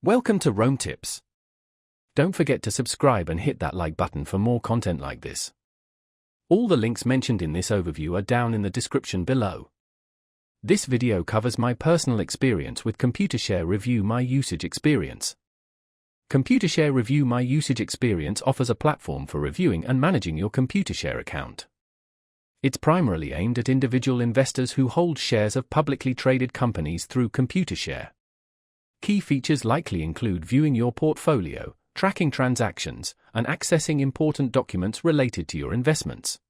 Welcome to Rome Tips. Don't forget to subscribe and hit that like button for more content like this. All the links mentioned in this overview are down in the description below. This video covers my personal experience with Computershare Review My Usage Experience. Computershare Review My Usage Experience offers a platform for reviewing and managing your Computershare account. It's primarily aimed at individual investors who hold shares of publicly traded companies through Computershare. Key features likely include viewing your portfolio, tracking transactions, and accessing important documents related to your investments.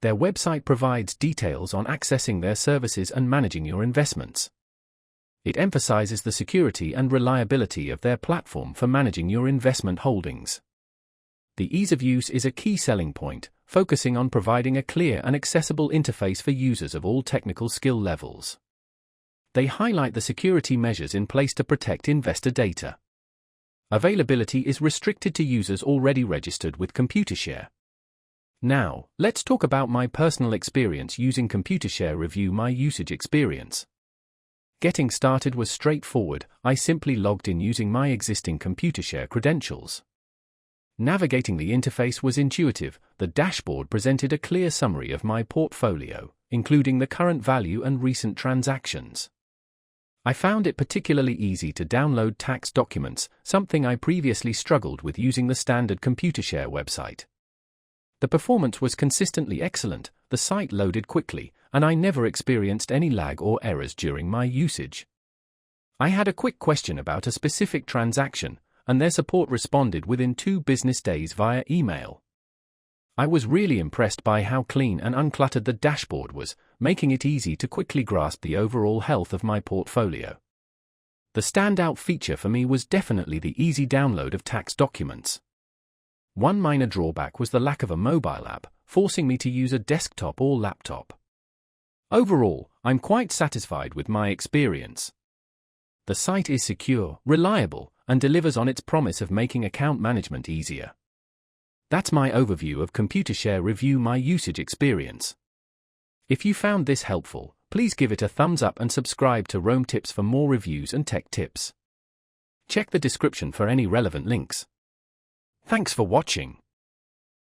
Their website provides details on accessing their services and managing your investments. It emphasizes the security and reliability of their platform for managing your investment holdings. The ease of use is a key selling point, focusing on providing a clear and accessible interface for users of all technical skill levels. They highlight the security measures in place to protect investor data. Availability is restricted to users already registered with Computershare. Now, let's talk about my personal experience using Computershare Review My Usage Experience. Getting started was straightforward. I simply logged in using my existing Computershare credentials. Navigating the interface was intuitive. The dashboard presented a clear summary of my portfolio, including the current value and recent transactions. I found it particularly easy to download tax documents, something I previously struggled with using the standard Computershare website. The performance was consistently excellent, the site loaded quickly, and I never experienced any lag or errors during my usage. I had a quick question about a specific transaction, and their support responded within 2 business days via email. I was really impressed by how clean and uncluttered the dashboard was, making it easy to quickly grasp the overall health of my portfolio. The standout feature for me was definitely the easy download of tax documents. One minor drawback was the lack of a mobile app, forcing me to use a desktop or laptop. Overall, I'm quite satisfied with my experience. The site is secure, reliable, and delivers on its promise of making account management easier. That's my overview of Computershare Review My Usage Experience. If you found this helpful, please give it a thumbs up and subscribe to Rome Tips for more reviews and tech tips. Check the description for any relevant links. Thanks for watching.